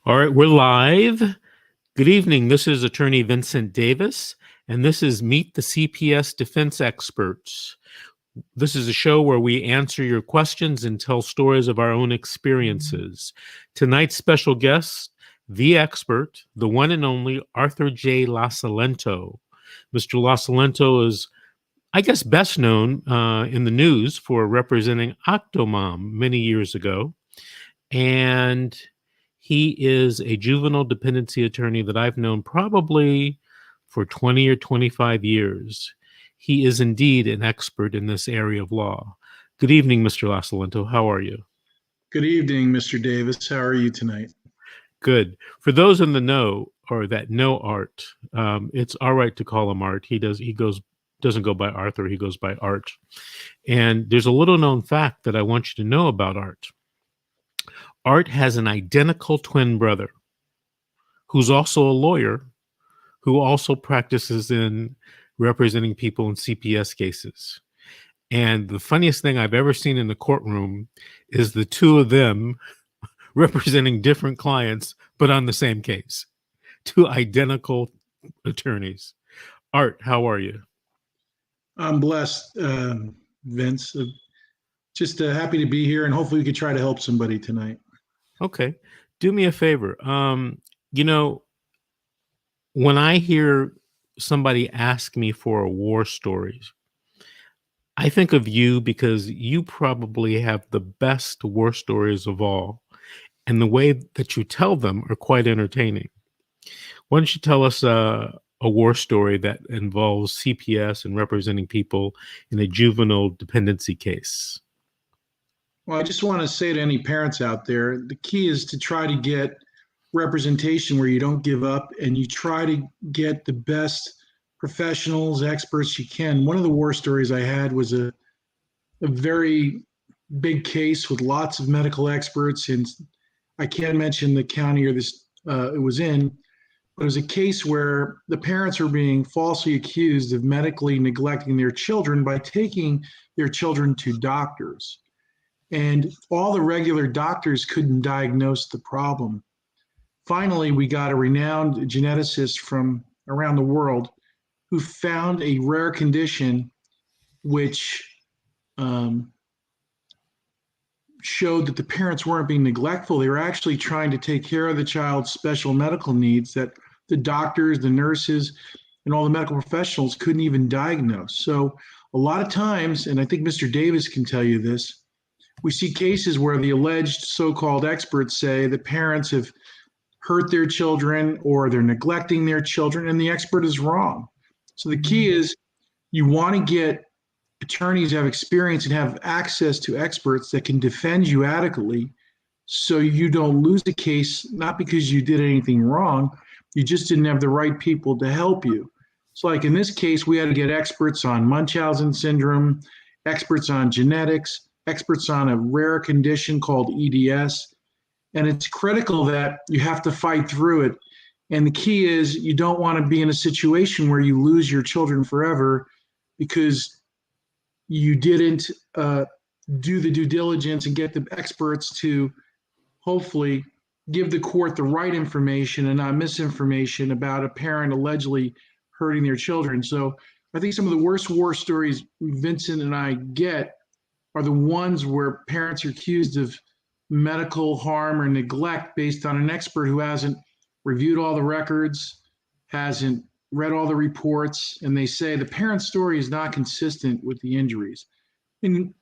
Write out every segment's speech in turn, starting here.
All right, we're live. Good evening. This is Attorney Vincent Davis, and this is Meet the CPS Defense Experts. This is a show where we answer your questions and tell stories of our own experiences. Tonight's special guest, the expert, the one and only Arthur J. Lasalento. Mr. Lasalento is, I guess, best known in the news for representing Octomom many years ago. And he is a juvenile dependency attorney that I've known probably for 20 or 25 years. He is indeed an expert in this area of law. Good evening, Mr. Lasalento. How are you? Good evening, Mr. Davis. How are you tonight? Good. For those in the know or that know Art, it's all right to call him Art. He doesn't go by Arthur. He goes by Art. And there's a little known fact that I want you to know about Art. Art has an identical twin brother who's also a lawyer, who also practices in representing people in CPS cases. And the funniest thing I've ever seen in the courtroom is the two of them representing different clients, but on the same case. Two identical attorneys. Art, how are you? I'm blessed, Vince. Just happy to be here, and hopefully we could try to help somebody tonight. Okay. Do me a favor. When I hear somebody ask me for a war story, I think of you because you probably have the best war stories of all. And the way that you tell them are quite entertaining. Why don't you tell us a war story that involves CPS and representing people in a juvenile dependency case? Well, I just want to say to any parents out there, the key is to try to get representation where you don't give up and you try to get the best professionals, experts you can. One of the war stories I had was a very big case with lots of medical experts, and I can't mention the county or this it was in, but it was a case where the parents were being falsely accused of medically neglecting their children by taking their children to doctors. And all the regular doctors couldn't diagnose the problem. Finally, we got a renowned geneticist from around the world who found a rare condition which showed that the parents weren't being neglectful. They were actually trying to take care of the child's special medical needs that the doctors, the nurses, and all the medical professionals couldn't even diagnose. So a lot of times, and I think Mr. Davis can tell you this, we see cases where the alleged so-called experts say the parents have hurt their children or they're neglecting their children, and the expert is wrong. So the key is you want to get attorneys who have experience and have access to experts that can defend you adequately so you don't lose the case, not because you did anything wrong, you just didn't have the right people to help you. So like in this case, we had to get experts on Munchausen syndrome, experts on genetics, experts on a rare condition called EDS. And it's critical that you have to fight through it. And the key is you don't want to be in a situation where you lose your children forever because you didn't do the due diligence and get the experts to hopefully give the court the right information and not misinformation about a parent allegedly hurting their children. So I think some of the worst war stories Vincent and I get are the ones where parents are accused of medical harm or neglect based on an expert who hasn't reviewed all the records, hasn't read all the reports, and they say the parent's story is not consistent with the injuries. And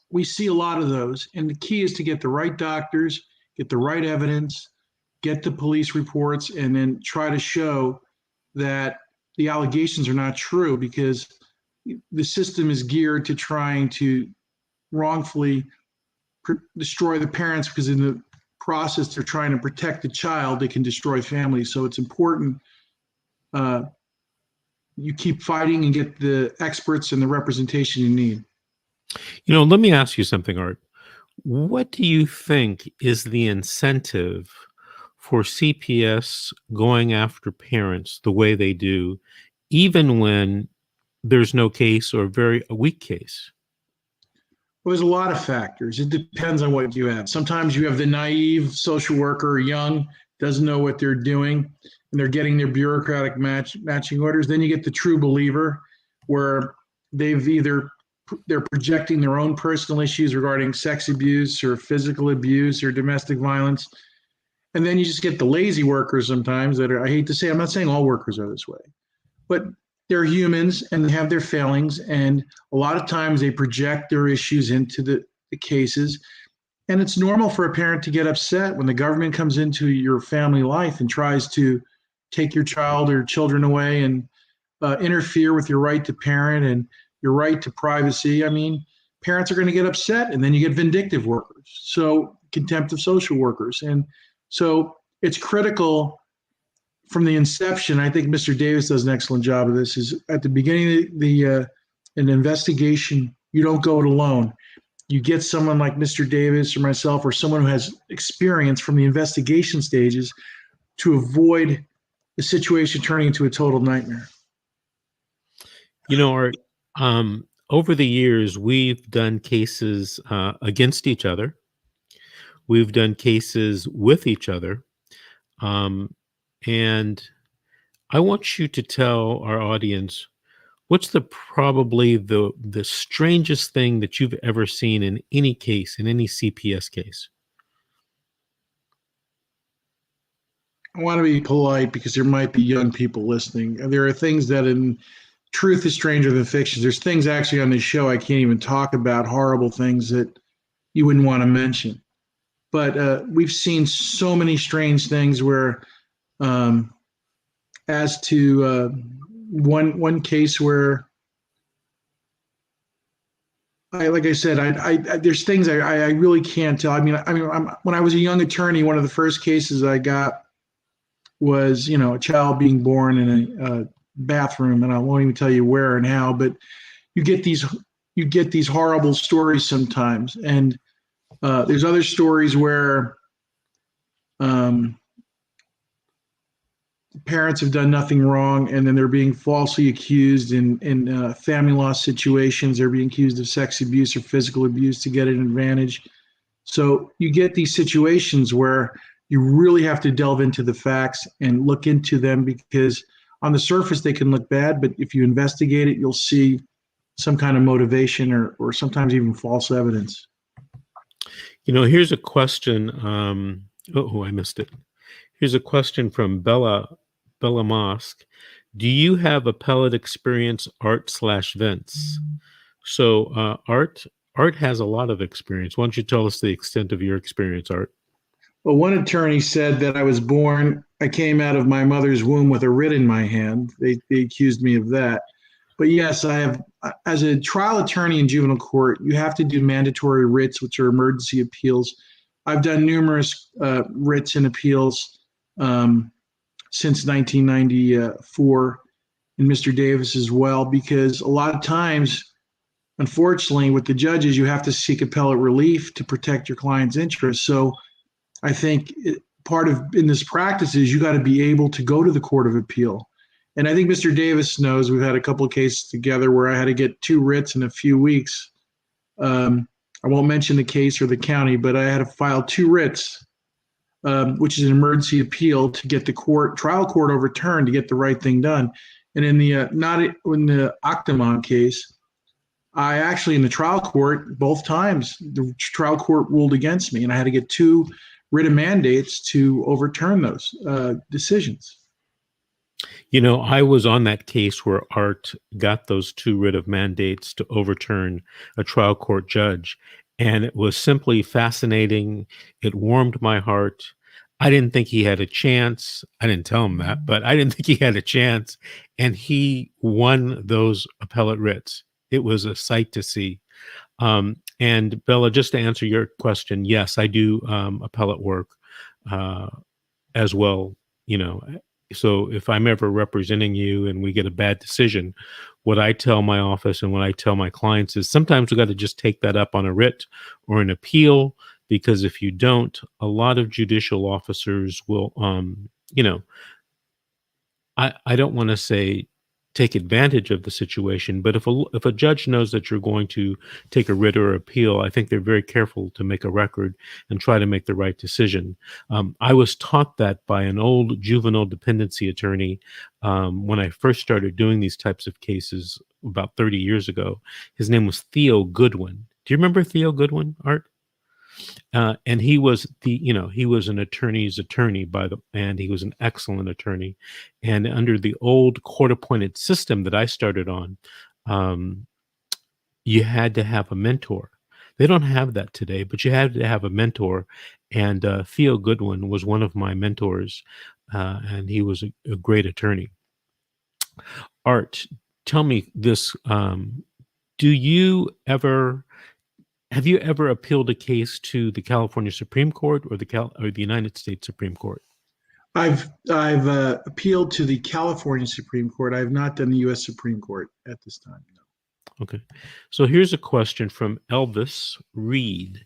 we see a lot of those. And the key is to get the right doctors, get the right evidence, get the police reports, and then try to show that the allegations are not true, because the system is geared to trying to wrongfully destroy the parents, because in the process they're trying to protect the child, they can destroy families. So it's important you keep fighting and get the experts and the representation you need. Let me ask you something, Art. What do you think is the incentive for CPS going after parents the way they do, even when there's no case or a weak case? Well, there's a lot of factors. It depends on what you have. Sometimes you have the naive social worker, young, doesn't know what they're doing, and they're getting their bureaucratic matching orders. Then you get the true believer, where they're projecting their own personal issues regarding sex abuse or physical abuse or domestic violence. And then you just get the lazy workers sometimes that are, I hate to say, I'm not saying all workers are this way, but they're humans and they have their failings. And a lot of times they project their issues into the cases. And it's normal for a parent to get upset when the government comes into your family life and tries to take your child or children away and interfere with your right to parent and your right to privacy. I mean, parents are going to get upset, and then you get vindictive workers, so contempt of social workers. And so it's critical from the inception. I think Mr. Davis does an excellent job of this. Is at the beginning of an investigation, you don't go it alone. You get someone like Mr. Davis or myself or someone who has experience from the investigation stages to avoid the situation turning into a total nightmare. Art, over the years, we've done cases against each other. We've done cases with each other. And I want you to tell our audience, what's probably the strangest thing that you've ever seen in any case, in any CPS case? I want to be polite because there might be young people listening. There are things that in truth is stranger than fiction. There's things actually on this show I can't even talk about, horrible things that you wouldn't want to mention. But we've seen so many strange things where, as to one case where, like I said, there's things I really can't tell. I mean, when I was a young attorney, one of the first cases I got was, a child being born in a bathroom, and I won't even tell you where and how, but you get these horrible stories sometimes. And there's other stories where parents have done nothing wrong, and then they're being falsely accused in family law situations. They're being accused of sex abuse or physical abuse to get an advantage. So you get these situations where you really have to delve into the facts and look into them, because on the surface they can look bad, but if you investigate it, you'll see some kind of motivation or sometimes even false evidence. Here's a question. I missed it. Here's a question from Bella Mosk. Do you have appellate experience, Art/Vince? So Art has a lot of experience. Why don't you tell us the extent of your experience, Art? Well, one attorney said that I came out of my mother's womb with a writ in my hand. They accused me of that. But yes, I have, as a trial attorney in juvenile court, you have to do mandatory writs, which are emergency appeals. I've done numerous writs and appeals since 1994, and Mr. Davis as well, because a lot of times, unfortunately, with the judges, you have to seek appellate relief to protect your client's interests. So I think part of in this practice is you got to be able to go to the Court of Appeal. And I think Mr. Davis knows we've had a couple of cases together where I had to get 2 writs in a few weeks. I won't mention the case or the county, but I had to file 2 writs, which is an emergency appeal, to get the trial court overturned to get the right thing done. And in the Octomom case, I actually, in the trial court, both times, the trial court ruled against me, and I had to get 2 writ of mandates to overturn those decisions. I was on that case where Art got those 2 writ of mandates to overturn a trial court judge, and it was simply fascinating. It warmed my heart. I didn't think he had a chance. I didn't tell him that, but I didn't think he had a chance, and he won those appellate writs. It was a sight to see. And Bella, just to answer your question, yes, I do appellate work as well. So if I'm ever representing you and we get a bad decision, what I tell my office and what I tell my clients is sometimes we got to just take that up on a writ or an appeal, because if you don't, a lot of judicial officers will, I don't want to say take advantage of the situation. But if a judge knows that you're going to take a writ or appeal, I think they're very careful to make a record and try to make the right decision. I was taught that by an old juvenile dependency attorney when I first started doing these types of cases about 30 years ago. His name was Theo Goodwin. Do you remember Theo Goodwin, Art? And he was he was an attorney's attorney and he was an excellent attorney. And under the old court-appointed system that I started on, you had to have a mentor. They don't have that today, but you had to have a mentor. And Theo Goodwin was one of my mentors, and he was a great attorney. Art, tell me this: have you ever appealed a case to the California Supreme Court or the United States Supreme Court? I've appealed to the California Supreme Court. I have not done the U.S. Supreme Court at this time. No. Okay. So here's a question from Elvis Reed.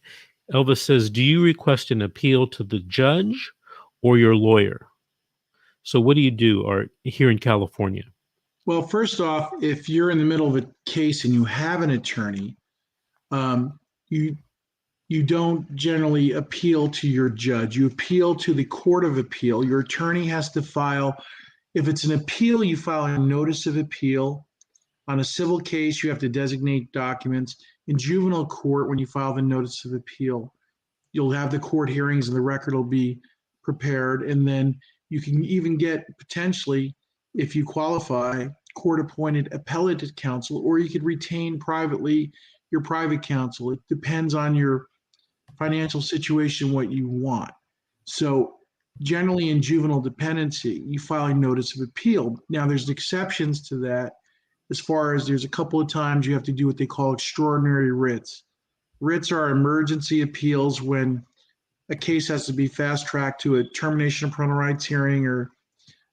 Elvis says, do you request an appeal to the judge or your lawyer? So what do you do, Art, here in California? Well, first off, if you're in the middle of a case and you have an attorney, you don't generally appeal to your judge. You appeal to the Court of Appeal. Your attorney has to file, if it's an appeal, you file a notice of appeal. On a civil case, you have to designate documents. In juvenile court, when you file the notice of appeal, you'll have the court hearings and the record will be prepared. And then you can even get potentially, if you qualify, court-appointed appellate counsel, or you could retain privately your private counsel. It depends on your financial situation, what you want. So generally in juvenile dependency, you file a notice of appeal. Now there's exceptions to that, as far as there's a couple of times you have to do what they call extraordinary writs. Writs are emergency appeals when a case has to be fast-tracked to a termination of parental rights hearing or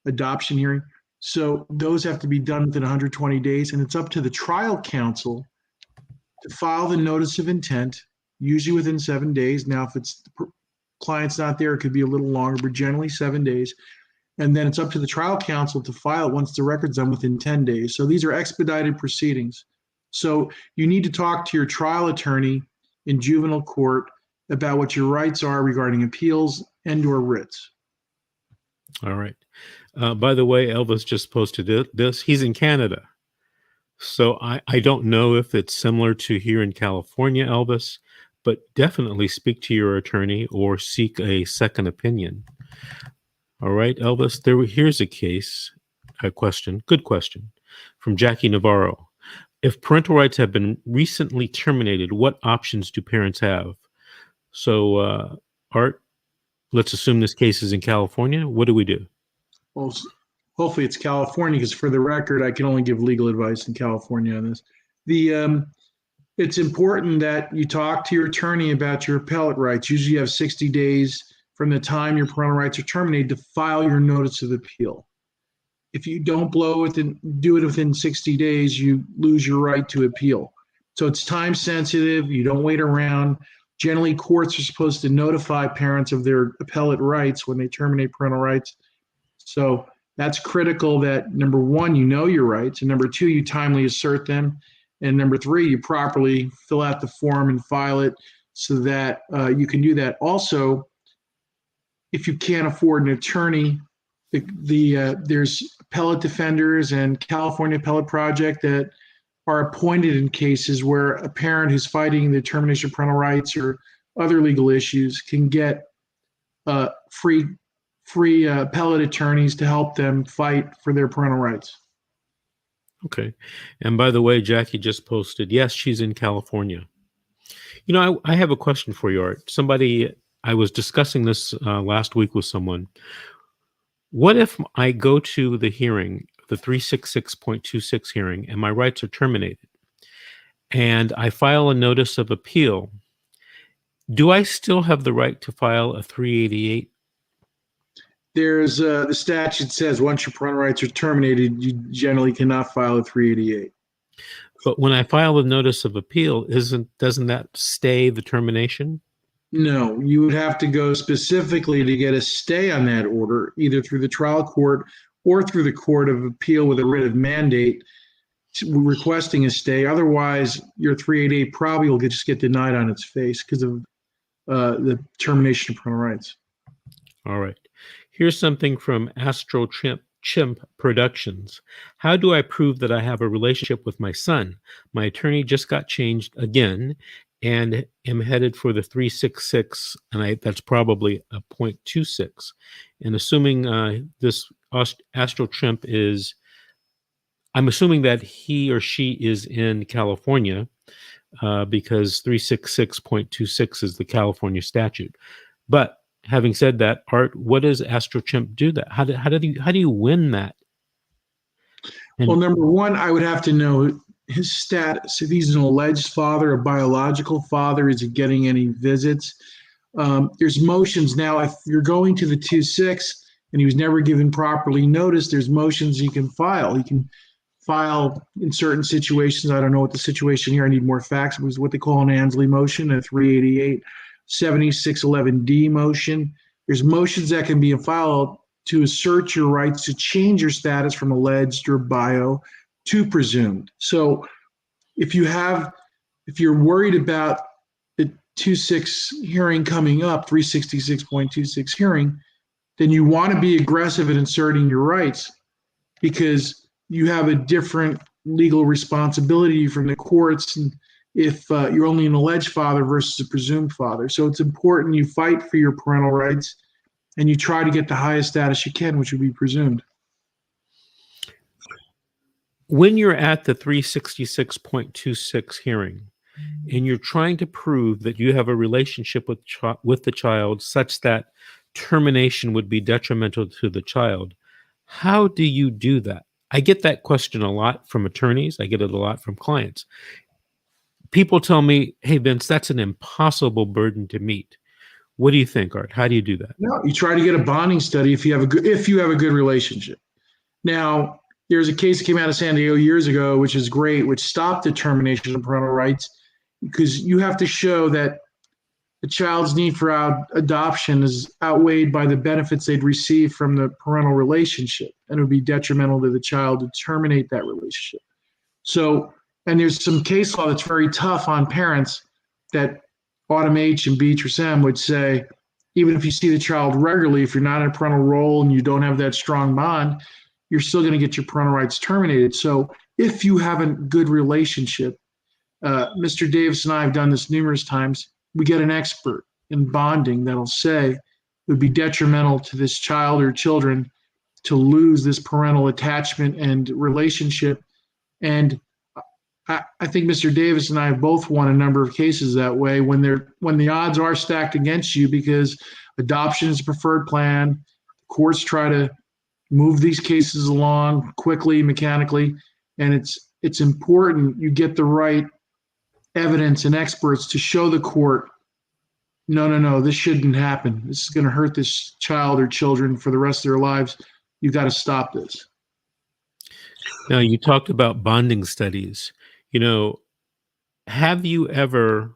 adoption hearing. So those have to be done within 120 days, and it's up to the trial counsel to file the notice of intent, usually within 7 days. Now, if it's the client's not there, it could be a little longer, but generally 7 days. And then it's up to the trial counsel to file it once the record's done within 10 days. So these are expedited proceedings. So you need to talk to your trial attorney in juvenile court about what your rights are regarding appeals and/or writs. All right. By the way, Elvis just posted this. He's in Canada. So I don't know if it's similar to here in California, Elvis, but definitely speak to your attorney or seek a second opinion. All right, Elvis, here's a question, good question, from Jackie Navarro. If parental rights have been recently terminated, what options do parents have? So, Art, let's assume this case is in California. What do we do? Well, hopefully it's California, because for the record, I can only give legal advice in California on this. It's important that you talk to your attorney about your appellate rights. Usually you have 60 days from the time your parental rights are terminated to file your notice of appeal. If you don't do it within 60 days, you lose your right to appeal. So it's time sensitive. You don't wait around. Generally, courts are supposed to notify parents of their appellate rights when they terminate parental rights. So that's critical that, number one, you know your rights, and number two, you timely assert them, and number three, you properly fill out the form and file it so that you can do that. Also, if you can't afford an attorney, there's appellate defenders and California Appellate Project that are appointed in cases where a parent who's fighting the termination of parental rights or other legal issues can get free appellate attorneys to help them fight for their parental rights. Okay. And by the way, Jackie just posted, yes, she's in California. You know, I have a question for you, Art. I was discussing this last week with someone. What if I go to the hearing, the 366.26 hearing, and my rights are terminated, and I file a notice of appeal? Do I still have the right to file a 388? There's the statute says once your parental rights are terminated, you generally cannot file a 388. But when I file a notice of appeal, doesn't that stay the termination? No, you would have to go specifically to get a stay on that order, either through the trial court or through the Court of Appeal with a writ of mandate requesting a stay. Otherwise, your 388 probably will just get denied on its face because of the termination of parental rights. All right. Here's something from Astro Chimp Productions. How do I prove that I have a relationship with my son? My attorney just got changed again and am headed for the 366, and that's probably a 0.26. And assuming this Astro Chimp is, I'm assuming that he or she is in California because 366.26 is the California statute. But having said that, Art, what does AstroChimp do that? How do you win that? Well, number one, I would have to know his status. If he's an alleged father, a biological father, is he getting any visits? There's motions now. If you're going to the 2-6 and he was never given properly notice, there's motions he can file. He can file in certain situations. I don't know what the situation here. I need more facts. It was what they call an Ansley motion, a 388, 7611D motion. There's motions that can be filed to assert your rights to change your status from alleged or bio to presumed. So if you're worried about the 2-6 hearing coming up, 366.26 hearing, then you want to be aggressive in inserting your rights because you have a different legal responsibility from the courts and if you're only an alleged father versus a presumed father. So it's important you fight for your parental rights and you try to get the highest status you can, which would be presumed. When you're at the 366.26 hearing and you're trying to prove that you have a relationship with the child such that termination would be detrimental to the child, how do you do that? I get that question a lot from attorneys. I get it a lot from clients. People tell me, hey, Vince, that's an impossible burden to meet. What do you think, Art? How do you do that? No, you try to get a bonding study if you have a good relationship. Now, there's a case that came out of San Diego years ago, which is great, which stopped the termination of parental rights because you have to show that the child's need for adoption is outweighed by the benefits they'd receive from the parental relationship, and it would be detrimental to the child to terminate that relationship. So, and there's some case law that's very tough on parents that Autumn H and Beatrice M would say, even if you see the child regularly, if you're not in a parental role and you don't have that strong bond, you're still going to get your parental rights terminated. So if you have a good relationship, Mr. Davis and I have done this numerous times, we get an expert in bonding that'll say it would be detrimental to this child or children to lose this parental attachment and relationship. And I think Mr. Davis and I have both won a number of cases that way when the odds are stacked against you because adoption is a preferred plan. Courts try to move these cases along quickly, mechanically, and it's important you get the right evidence and experts to show the court, no, this shouldn't happen. This is going to hurt this child or children for the rest of their lives. You got to stop this. Now, you talked about bonding studies. Have you ever,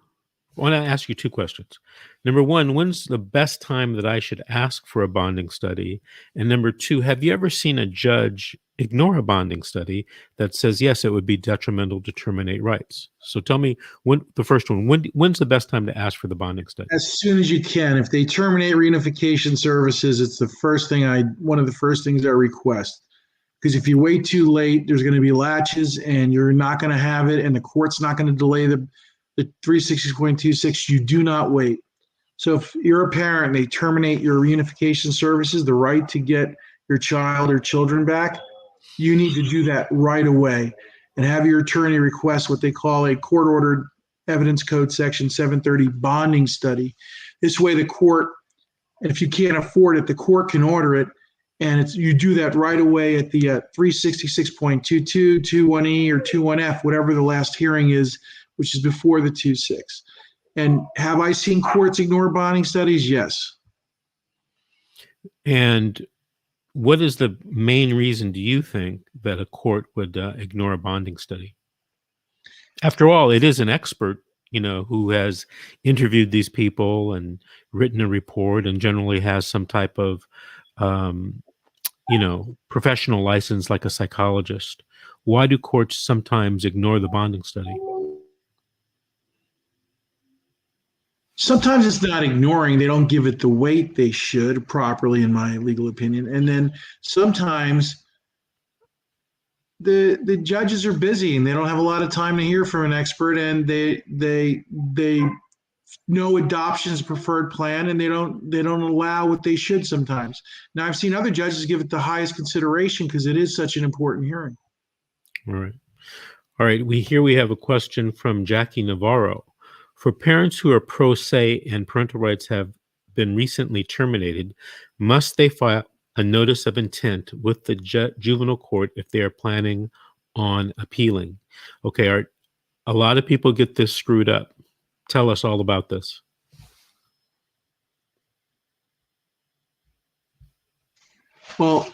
I want to ask you two questions. Number one, when's the best time that I should ask for a bonding study? And number two, have you ever seen a judge ignore a bonding study that says, yes, it would be detrimental to terminate rights? So tell me, the first one, when's the best time to ask for the bonding study? As soon as you can. If they terminate reunification services, it's one of the first things I request. Because if you wait too late, there's going to be latches and you're not going to have it, and the court's not going to delay the 360.26. You do not wait. So if you're a parent and they terminate your reunification services, the right to get your child or children back, you need to do that right away and have your attorney request what they call a court-ordered evidence code section 730 bonding study. This way the court, and if you can't afford it, the court can order it. And you do that right away at the 366.22, 21E, or 21F, whatever the last hearing is, which is before the 2-6. And have I seen courts ignore bonding studies? Yes. And what is the main reason, do you think, that a court would ignore a bonding study? After all, it is an expert, who has interviewed these people and written a report and generally has some type of professional license like a psychologist? Why do courts sometimes ignore the bonding study? Sometimes it's not ignoring, they don't give it the weight they should properly, in my legal opinion. And then sometimes the judges are busy and they don't have a lot of time to hear from an expert, and they know adoption is a preferred plan, and they don't allow what they should sometimes. Now I've seen other judges give it the highest consideration because it is such an important hearing. All right. All right. We have a question from Jackie Navarro. For parents who are pro se and parental rights have been recently terminated, must they file a notice of intent with the juvenile court if they are planning on appealing? Okay, Art, a lot of people get this screwed up. Tell us all about this. Well,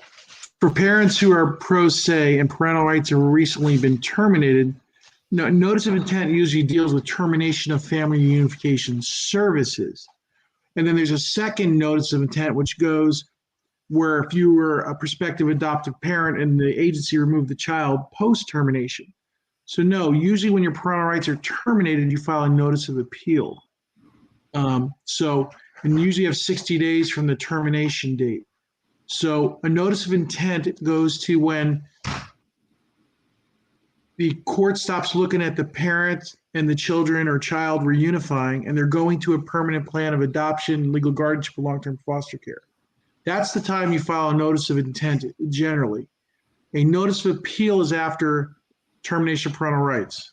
for parents who are pro se and parental rights have recently been terminated, notice of intent usually deals with termination of family reunification services. And then there's a second notice of intent, which goes where if you were a prospective adoptive parent and the agency removed the child post termination. So no, usually when your parental rights are terminated, you file a notice of appeal. And usually you have 60 days from the termination date. So a notice of intent goes to when the court stops looking at the parent and the children or child reunifying, and they're going to a permanent plan of adoption, legal guardianship, or long-term foster care. That's the time you file a notice of intent generally. A notice of appeal is after termination of parental rights.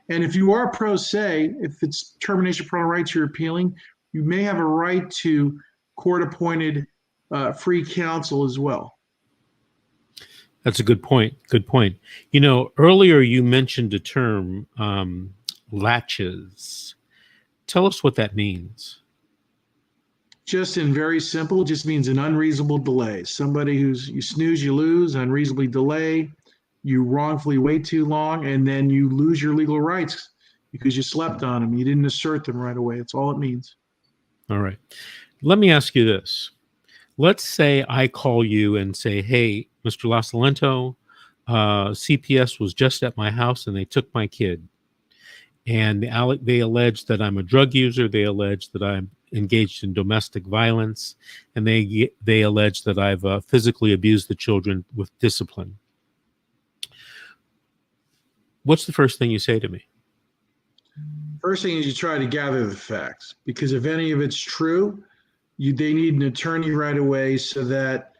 And if you are pro se, if it's termination of parental rights you're appealing, you may have a right to court-appointed free counsel as well. That's a good point. Good point. Earlier you mentioned the term latches. Tell us what that means. Just in very simple, just means an unreasonable delay. Somebody you snooze, you lose, unreasonably delay, you wrongfully wait too long, and then you lose your legal rights because you slept on them. You didn't assert them right away. That's all it means. All right. Let me ask you this. Let's say I call you and say, hey, Mr. Lasalento, CPS was just at my house and they took my kid. And they allege that I'm a drug user. They allege that I'm engaged in domestic violence. And they allege that I've physically abused the children with discipline. What's the first thing you say to me? First thing is you try to gather the facts, because if any of it's true, they need an attorney right away so that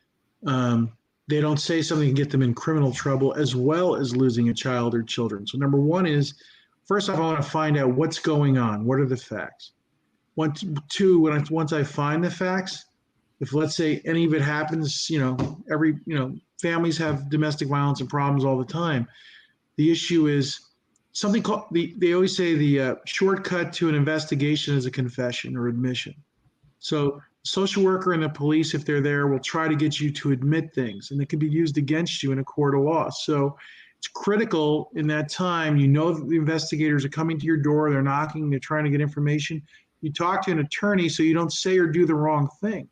they don't say something and get them in criminal trouble, as well as losing a child or children. So number one is, first off, I want to find out what's going on. What are the facts? Two, once I find the facts, if let's say any of it happens, families have domestic violence and problems all the time. The issue is something called, they always say the shortcut to an investigation is a confession or admission. So social worker and the police, if they're there, will try to get you to admit things, and it can be used against you in a court of law. So it's critical in that time, that the investigators are coming to your door, they're knocking, they're trying to get information. You talk to an attorney so you don't say or do the wrong thing.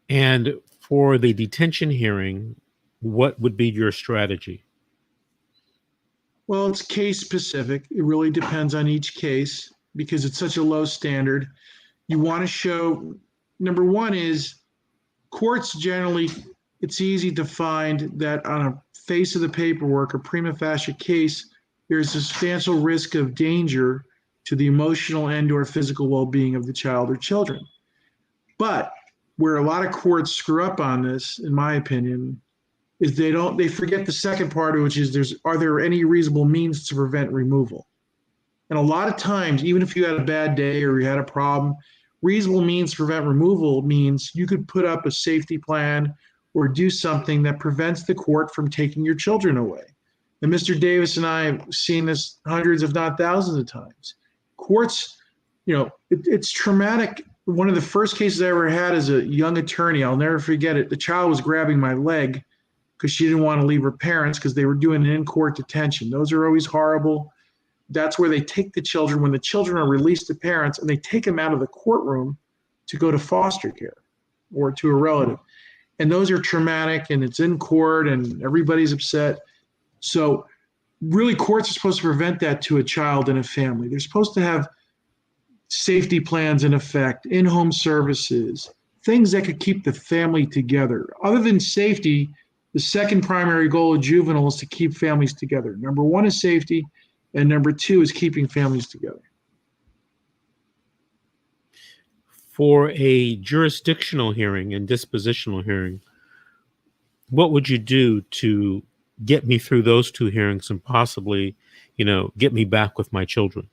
And for the detention hearing, what would be your strategy? Well, it's case specific. It really depends on each case because it's such a low standard. You want to show, number one is courts generally, it's easy to find that on a face of the paperwork, a prima facie case, there's a substantial risk of danger to the emotional and or physical well-being of the child or children. But where a lot of courts screw up on this, in my opinion, is they forget the second part, which is are there any reasonable means to prevent removal? And a lot of times, even if you had a bad day or you had a problem, reasonable means to prevent removal means you could put up a safety plan or do something that prevents the court from taking your children away. And Mr. Davis and I have seen this hundreds, if not thousands of times. Courts, it's traumatic. One of the first cases I ever had as a young attorney, I'll never forget it. The child was grabbing my leg because she didn't want to leave her parents because they were doing an in-court detention. Those are always horrible. That's where they take the children when the children are released to parents, and they take them out of the courtroom to go to foster care. or to a relative. And those are traumatic, and it's in court and everybody's upset. So really, courts are supposed to prevent that to a child and a family. They're supposed to have safety plans in effect, in-home services, things that could keep the family together. Other than safety, the second primary goal of juvenile is to keep families together. Number one is safety, and number two is keeping families together. For a jurisdictional hearing and dispositional hearing, what would you do to get me through those two hearings and possibly, get me back with my children?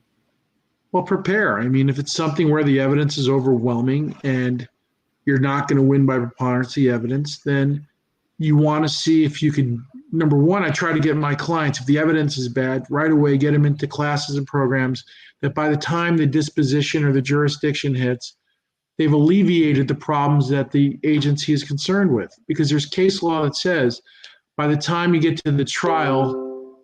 Well, prepare. I mean, if it's something where the evidence is overwhelming and you're not going to win by preponderance of the evidence, then you want to see if you can. Number one, I try to get my clients, if the evidence is bad, right away get them into classes and programs that by the time the disposition or the jurisdiction hits, they've alleviated the problems that the agency is concerned with. Because there's case law that says by the time you get to the trial,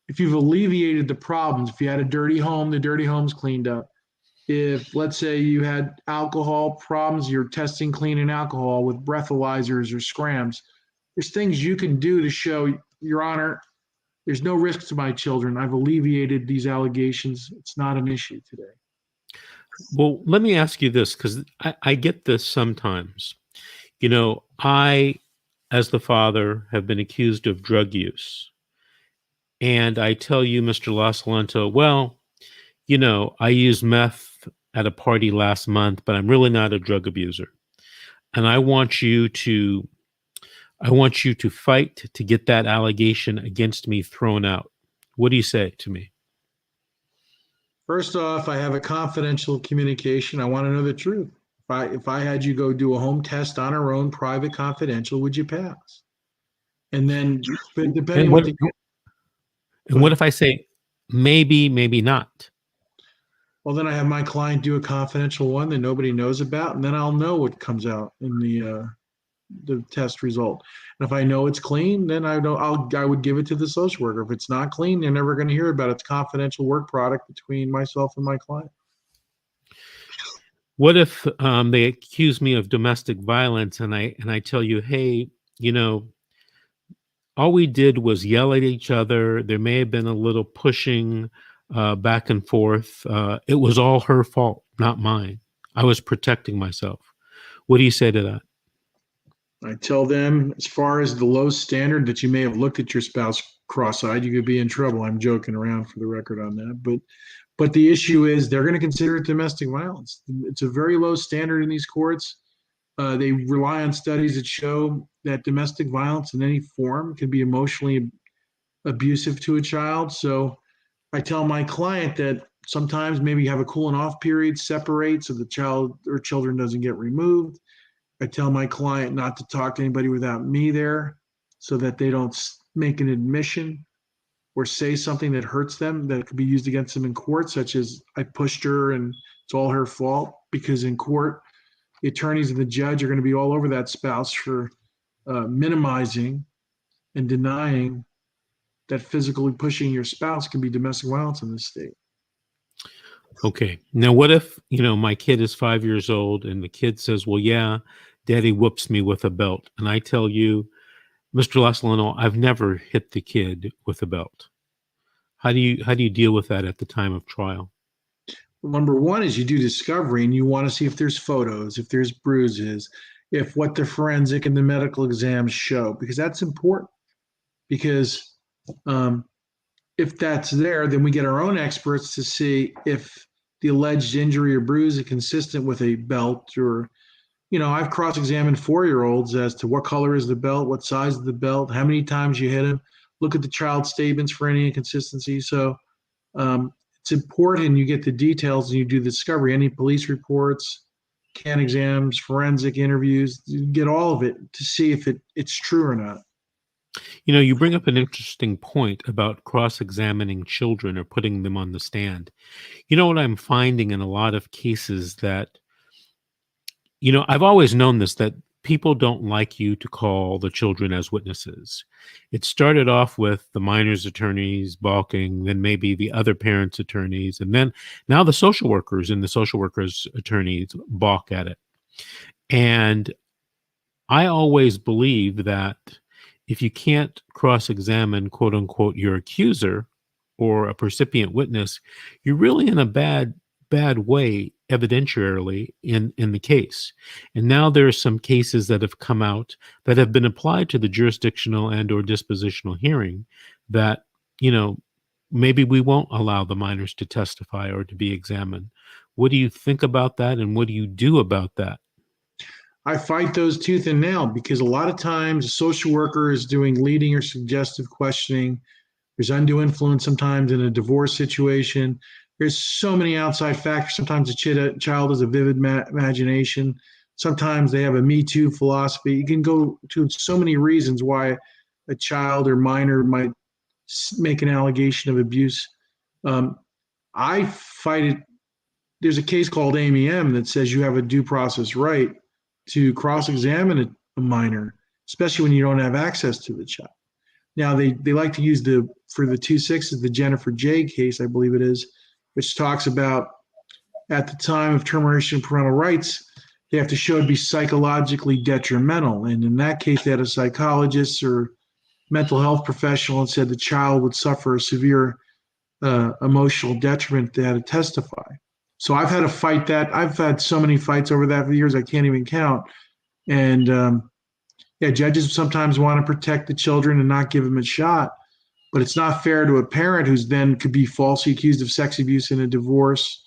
if you've alleviated the problems, if you had a dirty home, the dirty home's cleaned up. If, let's say, you had alcohol problems, you're testing clean alcohol with breathalyzers or scrams, there's things you can do to show, Your Honor, there's no risk to my children. I've alleviated these allegations. It's not an issue today. Well, let me ask you this, because I get this sometimes. I, as the father, have been accused of drug use. And I tell you, Mr. Lasalento, well, I used meth at a party last month, but I'm really not a drug abuser. And I want you to fight to get that allegation against me thrown out. What do you say to me? First off, I have a confidential communication. I want to know the truth. If I had you go do a home test on our own, private, confidential, would you pass? And then, depending on what if I say maybe, maybe not? Well, then I have my client do a confidential one that nobody knows about, and then I'll know what comes out in the test result. And if I know it's clean, then I would give it to the social worker. If it's not clean, they're never going to hear about it. It's confidential work product between myself and my client. What if they accuse me of domestic violence and I tell you, hey, all we did was yell at each other. There may have been a little pushing back and forth. It was all her fault, not mine. I was protecting myself. What do you say to that? I tell them, as far as the low standard that you may have looked at your spouse cross-eyed, you could be in trouble. I'm joking around for the record on that. But the issue is they're going to consider it domestic violence. It's a very low standard in these courts. They rely on studies that show that domestic violence in any form can be emotionally abusive to a child. So I tell my client that sometimes maybe have a cooling off period, separate so the child or children doesn't get removed. I tell my client not to talk to anybody without me there so that they don't make an admission or say something that hurts them that could be used against them in court, such as I pushed her and it's all her fault, because in court, the attorneys and the judge are going to be all over that spouse for minimizing and denying that physically pushing your spouse can be domestic violence in this state. Okay. Now, what if, my kid is 5 years old and the kid says, well, yeah, daddy whoops me with a belt. And I tell you, Mr. Lasalento, I've never hit the kid with a belt. How do you deal with that at the time of trial? Well, number one is you do discovery and you want to see if there's photos, if there's bruises, if what the forensic and the medical exams show, because that's important. Because if that's there, then we get our own experts to see if the alleged injury or bruise is consistent with a belt. Or, I've cross-examined 4-year-olds as to what color is the belt, what size is the belt, how many times you hit him, look at the child's statements for any inconsistency. So it's important you get the details and you do the discovery, any police reports, CAN exams, forensic interviews, you get all of it to see if it's true or not. You bring up an interesting point about cross-examining children or putting them on the stand. What I'm finding in a lot of cases that, I've always known this, that people don't like you to call the children as witnesses. It started off with the minors' attorneys balking, then maybe the other parents' attorneys, and then now the social workers and the social workers' attorneys balk at it. And I always believe that if you can't cross-examine, quote unquote, your accuser or a percipient witness, you're really in a bad way evidentiarily in the case. And now there are some cases that have come out that have been applied to the jurisdictional and or dispositional hearing that, maybe we won't allow the minors to testify or to be examined. What do you think about that, and what do you do about that? I fight those tooth and nail because a lot of times a social worker is doing leading or suggestive questioning. There's undue influence sometimes in a divorce situation. There's so many outside factors. Sometimes a child has a vivid imagination. Sometimes they have a Me Too philosophy. You can go to so many reasons why a child or minor might make an allegation of abuse. I fight it. There's a case called Amy M. that says you have a due process right to cross-examine a minor, especially when you don't have access to the child. Now, they like to use for the 2/6 the Jennifer J. case, I believe it is, which talks about at the time of termination of parental rights, they have to show to be psychologically detrimental. And in that case, they had a psychologist or mental health professional and said the child would suffer a severe emotional detriment. They had to testify. So I've had to fight that. I've had so many fights over that for years, I can't even count. And judges sometimes want to protect the children and not give them a shot, but it's not fair to a parent who's then could be falsely accused of sex abuse in a divorce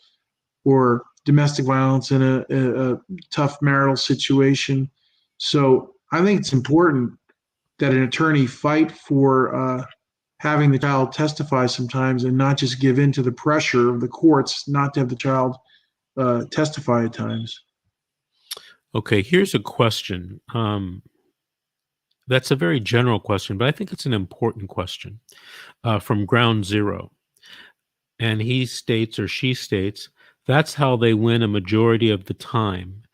or domestic violence in a tough marital situation. So I think it's important that an attorney fight for having the child testify sometimes and not just give in to the pressure of the courts not to have the child testify at times. Okay, here's a question. That's a very general question, but I think it's an important question from Ground Zero. And he states, or she states, that's how they win a majority of the time.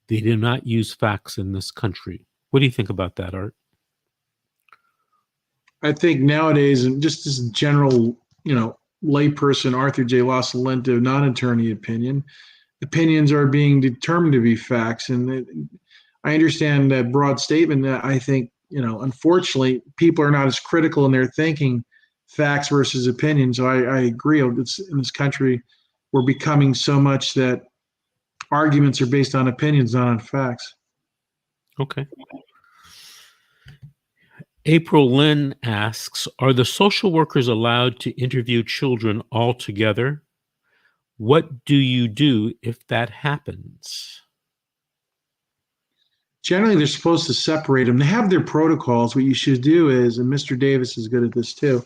They do not use facts in this country. What do you think about that, Art? I think nowadays, and just as a general, layperson, Arthur J. Lasalento, non-attorney opinions are being determined to be facts. And I understand that broad statement. That I think, unfortunately, people are not as critical in their thinking, facts versus opinion. So I agree. It's, in this country, we're becoming so much that arguments are based on opinions, not on facts. Okay. April Lynn asks, are the social workers allowed to interview children altogether? What do you do if that happens? Generally, they're supposed to separate them. They have their protocols. What you should do is, and Mr. Davis is good at this too,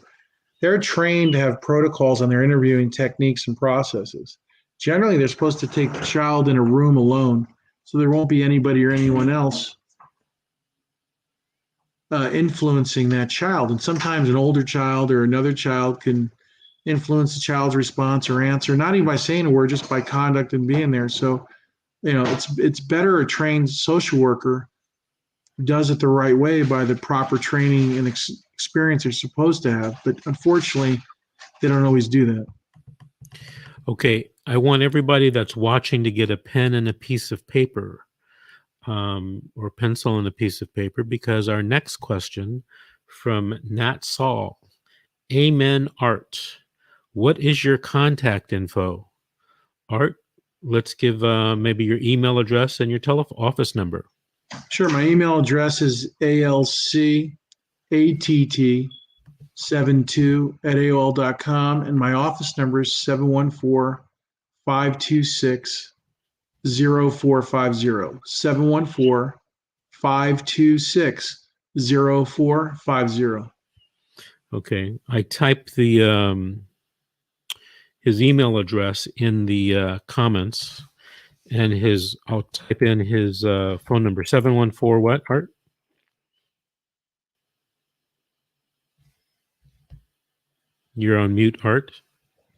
they're trained to have protocols on their interviewing techniques and processes. Generally, they're supposed to take the child in a room alone, so there won't be anybody or anyone else influencing that child. And sometimes an older child or another child can influence the child's response or answer, not even by saying a word, just by conduct and being there. So, it's better a trained social worker does it the right way by the proper training and experience they're supposed to have. But unfortunately, they don't always do that. Okay, I want everybody that's watching to get a pen and a piece of paper, or pencil and a piece of paper, because our next question from Nat Saul. Amen, Art. What is your contact info? Art, let's give maybe your email address and your office number. Sure. My email address is alcatt72@aol.com, and my office number is 714-526-0450. 714-526-0450. Okay. I typed the his email address in the comments, and I'll type in his phone number, 714 what, Art? You're on mute, Art.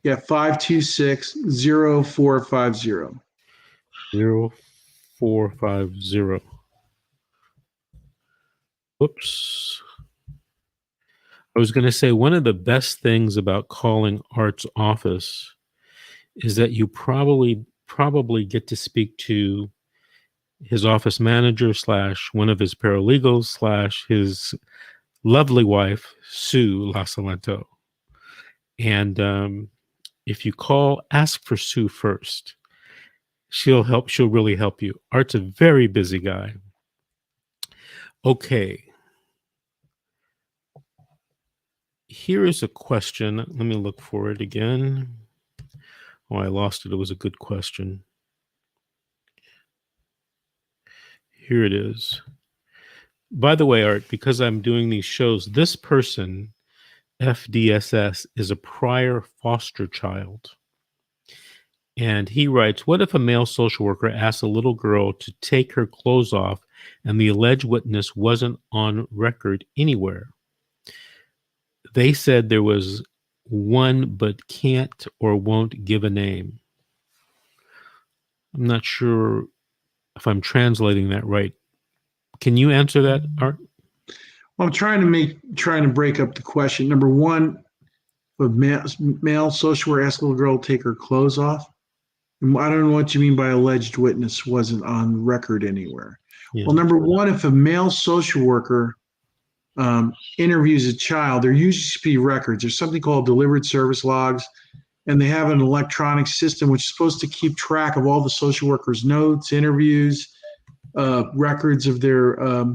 Yeah, 526-0450. 0450. Whoops. I was going to say, one of the best things about calling Art's office is that you probably get to speak to his office manager / one of his paralegals / his lovely wife, Sue Lasalento. And if you call, ask for Sue first. She'll really help you. Art's a very busy guy. Okay. Here is a question. Let me look for it again. Oh, I lost it. It was a good question. Here it is. By the way, Art, because I'm doing these shows, this person, FDSS, is a prior foster child. And he writes, what if a male social worker asked a little girl to take her clothes off and the alleged witness wasn't on record anywhere? They said there was one but can't or won't give a name. I'm not sure if I'm translating that right. Can you answer that, Art? Well, I'm trying to break up the question. Number one, a male social worker asked a little girl to take her clothes off. I don't know what you mean by alleged witness wasn't on record anywhere. Yeah. Well, number one, if a male social worker interviews a child, there used to be records. There's something called delivered service logs, and they have an electronic system which is supposed to keep track of all the social workers' notes, interviews, records of their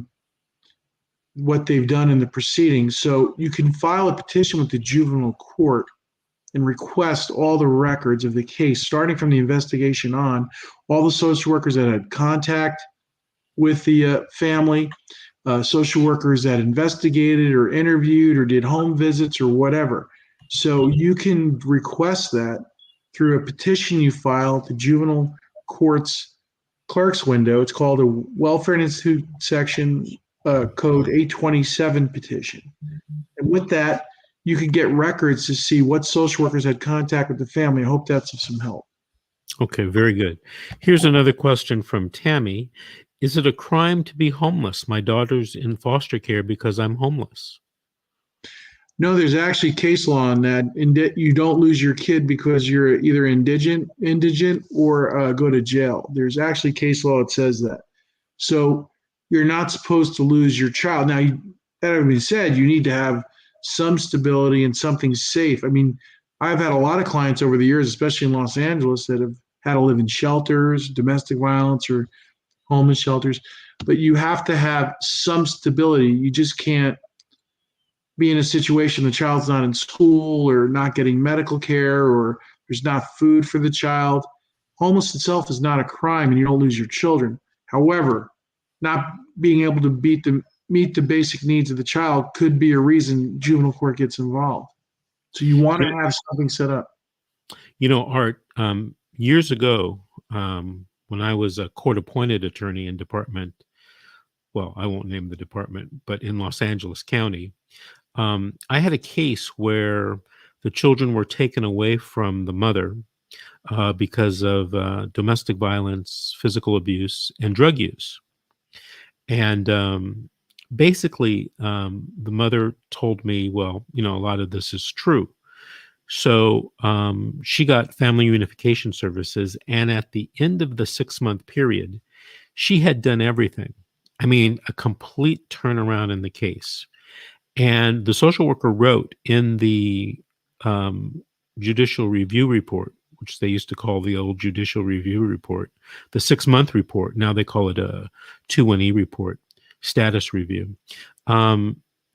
what they've done in the proceedings. So you can file a petition with the juvenile court and request all the records of the case, starting from the investigation on, all the social workers that had contact with the family, social workers that investigated or interviewed or did home visits or whatever. So you can request that through a petition you file at the juvenile court's clerk's window. It's called a Welfare Institute Section Code 827 petition. And with that, you could get records to see what social workers had contact with the family. I hope that's of some help. Okay, very good. Here's another question from Tammy. Is it a crime to be homeless? My daughter's in foster care because I'm homeless. No, there's actually case law on that. You don't lose your kid because you're either indigent or go to jail. There's actually case law that says that. So you're not supposed to lose your child. Now, that having been said, you need to have some stability and something safe. I mean, I've had a lot of clients over the years, especially in Los Angeles, that have had to live in shelters, domestic violence, or homeless shelters. But you have to have some stability. You just can't be in a situation the child's not in school or not getting medical care or there's not food for the child. Homeless itself is not a crime and you don't lose your children. However, not being able to meet the basic needs of the child could be a reason juvenile court gets involved. So you want to have something set up. You know, Art, years ago, when I was a court-appointed attorney in department, well, I won't name the department, but in Los Angeles County, I had a case where the children were taken away from the mother because of domestic violence, physical abuse, and drug use. And basically, the mother told me, well, you know, a lot of this is true. So she got family reunification services. And at the end of the 6-month period, she had done everything. I mean, a complete turnaround in the case. And the social worker wrote in the judicial review report, which they used to call the old judicial review report, the 6-month report. Now they call it a 21E report, status review.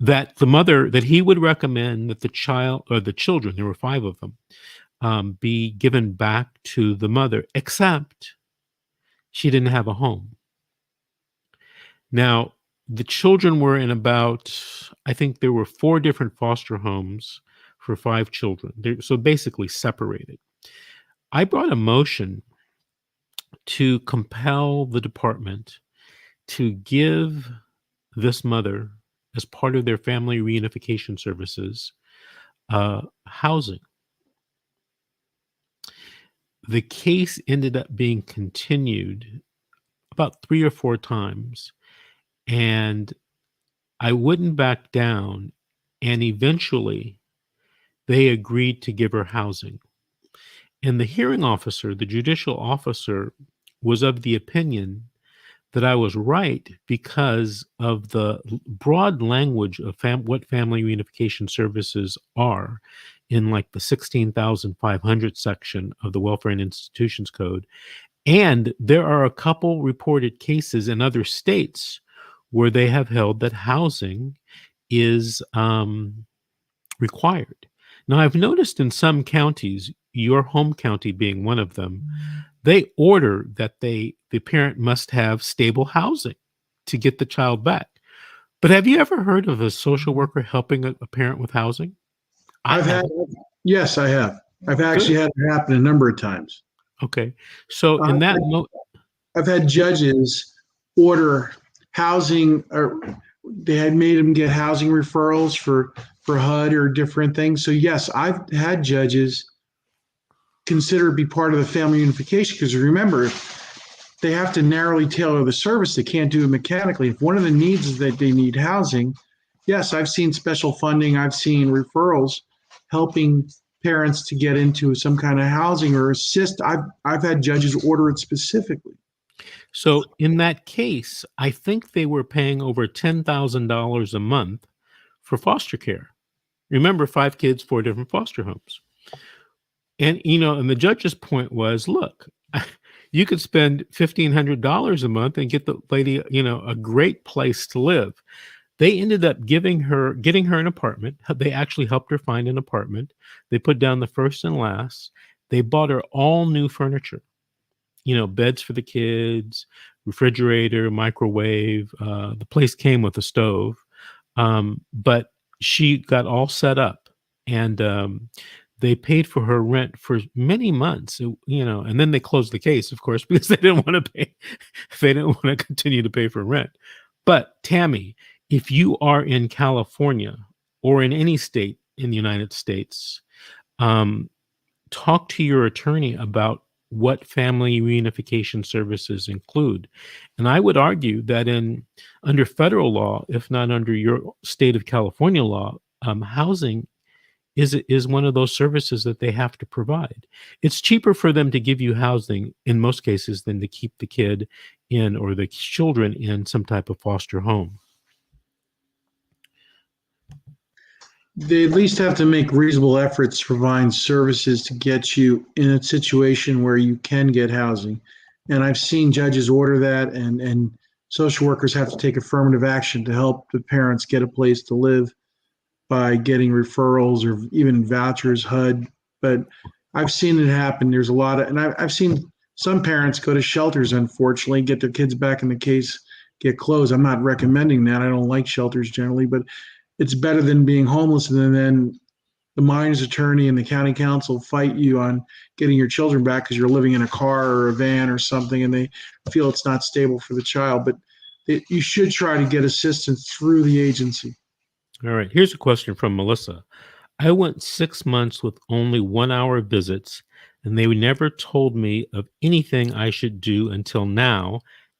That the mother, that he would recommend that the child or the children, there were 5 of them, be given back to the mother, except she didn't have a home. Now, the children were in about, I think there were 4 different foster homes for 5 children. So basically separated. I brought a motion to compel the department to give this mother, as part of their family reunification services, housing. The case ended up being continued about 3 or 4 times, and I wouldn't back down, and eventually they agreed to give her housing. And the hearing officer, the judicial officer, was of the opinion that I was right because of the broad language of what family reunification services are in like the 16,500 section of the Welfare and Institutions Code. And there are a couple reported cases in other states where they have held that housing is required. Now, I've noticed in some counties, your home county being one of them, they order that the parent must have stable housing to get the child back. But have you ever heard of a social worker helping a parent with housing? I I've had, haven't. yes, I have. I've actually Good. had it happen a number of times. Okay. So Uh, in that I've had judges order housing, or they had made them get housing referrals for HUD or different things. So yes, I've had judges consider it be part of the family unification, because remember, they have to narrowly tailor the service. They can't do it mechanically. If one of the needs is that they need housing, yes, I've seen special funding, I've seen referrals helping parents to get into some kind of housing or assist. I've had judges order it specifically. so in that case, I think they were paying over $10,000 a month for foster care. Remember, 5 kids, 4 different foster homes. And, and the judge's point was, look, you could spend $1,500 a month and get the lady, a great place to live. They ended up getting her an apartment. They actually helped her find an apartment. They put down the first and last. They bought her all new furniture, beds for the kids, refrigerator, microwave. The place came with a stove. But she got all set up, and they paid for her rent for many months, and then they closed the case, of course, because they didn't want to pay. They didn't want to continue to pay for rent. But Tammy, if you are in California or in any state in the United States, talk to your attorney about what family reunification services include. And I would argue that under federal law, if not under your state of California law, housing is one of those services that they have to provide. It's cheaper for them to give you housing in most cases than to keep the kid in, or the children in, some type of foster home. They at least have to make reasonable efforts to provide services to get you in a situation where you can get housing. And I've seen judges order that, and social workers have to take affirmative action to help the parents get a place to live by getting referrals or even vouchers, HUD. But I've seen it happen. There's a lot of, and I've seen some parents go to shelters, unfortunately, get their kids back in the case, get closed. I'm not recommending that. I don't like shelters generally, but it's better than being homeless, and then the minor's attorney and the county council fight you on getting your children back because you're living in a car or a van or something, and they feel it's not stable for the child. But you should try to get assistance through the agency. All right. Here's a question from Melissa. I went 6 months with only 1 hour visits, and they never told me of anything I should do until now.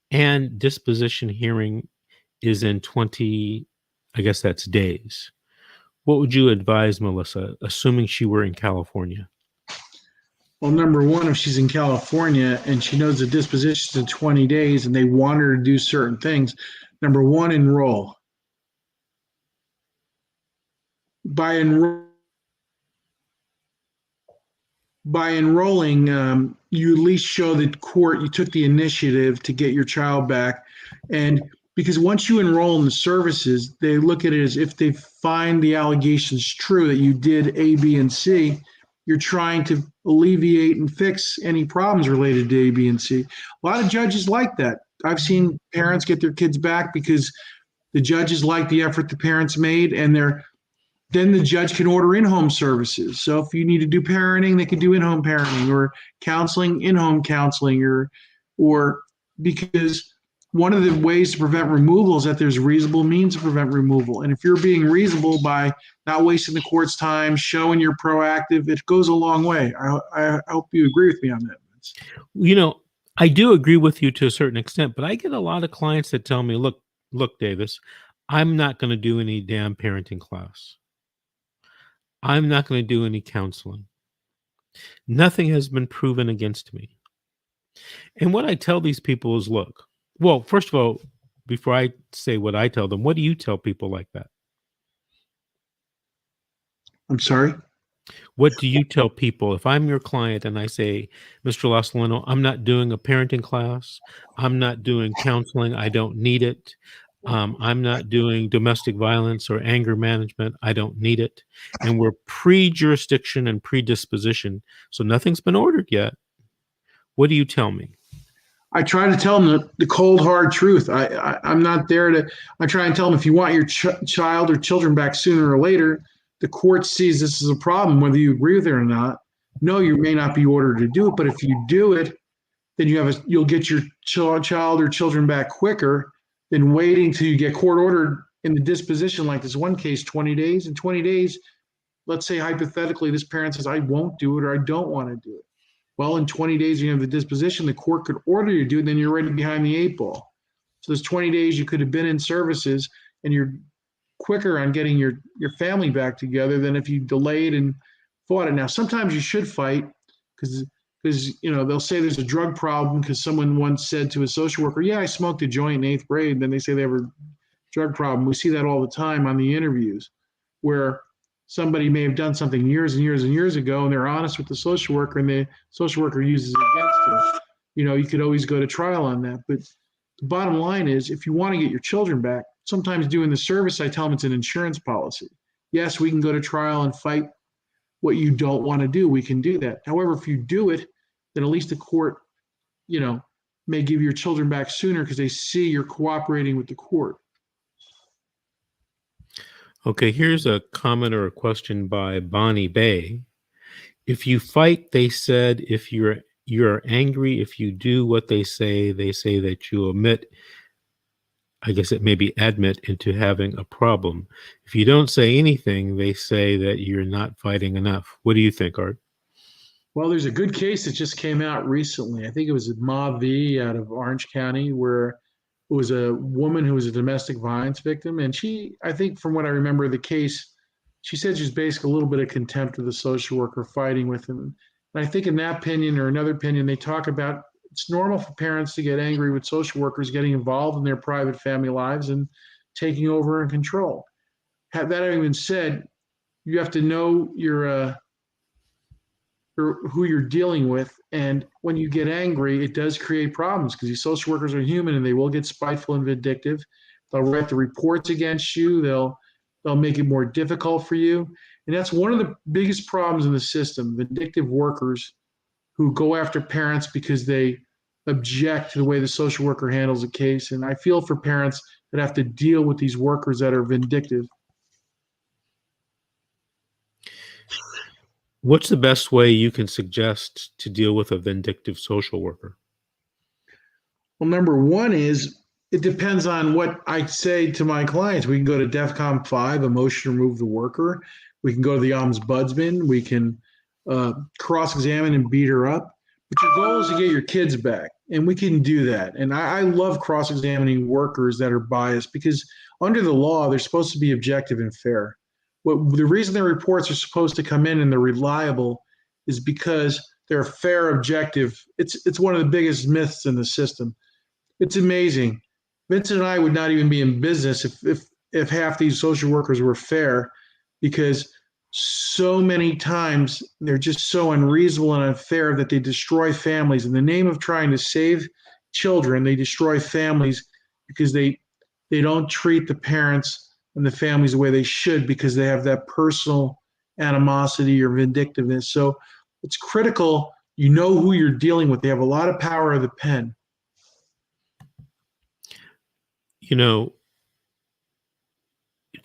And disposition hearing is in 20, I guess that's days. What would you advise Melissa, assuming she were in California? Well, number one, if she's in California and she knows the disposition's in 20 days and they want her to do certain things, number one, enroll. By enrolling, you at least show the court you took the initiative to get your child back. And because once you enroll in the services, they look at it as if they find the allegations true that you did A, B, and C, you're trying to alleviate and fix any problems related to A, B, and C. A lot of judges like that. I've seen parents get their kids back because the judges like the effort the parents made, and then the judge can order in-home services. So if you need to do parenting, they can do in-home parenting, or counseling, in-home counseling, or because one of the ways to prevent removal is that there's reasonable means to prevent removal. And if you're being reasonable by not wasting the court's time, showing you're proactive, it goes a long way. I hope you agree with me on that. I do agree with you to a certain extent, but I get a lot of clients that tell me, look, Davis, I'm not going to do any damn parenting class. I'm not going to do any counseling. Nothing has been proven against me. And what I tell these people is, look, Well, first of all, before I say what I tell them, what do you tell people like that? I'm sorry. What do you tell people if I'm your client and I say, Mr. Lasalino, I'm not doing a parenting class, I'm not doing counseling, I don't need it. I'm not doing domestic violence or anger management, I don't need it. And we're pre-jurisdiction and predisposition, so nothing's been ordered yet. What do you tell me? I try to tell them the cold hard truth. I'm not there to. I try and tell them if you want your child or children back sooner or later, the court sees this as a problem, whether you agree with it or not. No, you may not be ordered to do it, but if you do it, then you'll get your child or children back quicker than waiting till you get court ordered in the disposition. Like this one case, 20 days. In 20 days, let's say hypothetically, this parent says, "I won't do it," or "I don't want to do it." Well, in 20 days, you have the disposition. The court could order you to do it, and then you're right behind the eight ball. So there's 20 days you could have been in services, and you're quicker on getting your family back together than if you delayed and fought it. Now, sometimes you should fight because they'll say there's a drug problem because someone once said to a social worker, "Yeah, I smoked a joint in eighth grade." And then they say they have a drug problem. We see that all the time on the interviews where somebody may have done something years and years and years ago, and they're honest with the social worker, and the social worker uses it against them. You could always go to trial on that. But the bottom line is, if you want to get your children back, sometimes doing the service, I tell them it's an insurance policy. Yes, we can go to trial and fight what you don't want to do. We can do that. However, if you do it, then at least the court, may give your children back sooner because they see you're cooperating with the court. Okay, here's a comment or a question by Bonnie Bay. If you fight, they said, if you're angry, if you do what they say that you admit, I guess it may be admit into having a problem. If you don't say anything, they say that you're not fighting enough. What do you think, Art? Well, there's a good case that just came out recently. I think it was Ma V out of Orange County, where it was a woman who was a domestic violence victim. And she, I think from what I remember of the case, she said she was basically a little bit of contempt of the social worker fighting with him. And I think in that opinion or another opinion, they talk about it's normal for parents to get angry with social workers getting involved in their private family lives and taking over and control. That having been said, you have to know who you're dealing with. And when you get angry, it does create problems because these social workers are human and they will get spiteful and vindictive. They'll write the reports against you. They'll make it more difficult for you. And that's one of the biggest problems in the system, vindictive workers who go after parents because they object to the way the social worker handles a case. And I feel for parents that have to deal with these workers that are vindictive. What's the best way you can suggest to deal with a vindictive social worker? Well, number one is it depends on what I say to my clients. We can go to DEFCON 5, emotion remove the worker. We can go to the ombudsman. We can cross-examine and beat her up. But your goal is to get your kids back, and we can do that. And I love cross-examining workers that are biased because under the law, they're supposed to be objective and fair. The reason their reports are supposed to come in and they're reliable is because they're fair, objective. It's one of the biggest myths in the system. It's amazing. Vincent and I would not even be in business if half these social workers were fair, because so many times they're just so unreasonable and unfair that they destroy families. In the name of trying to save children, they destroy families because they don't treat the parents and the families the way they should because they have that personal animosity or vindictiveness. So it's critical you know who you're dealing with. They have a lot of power of the pen. Do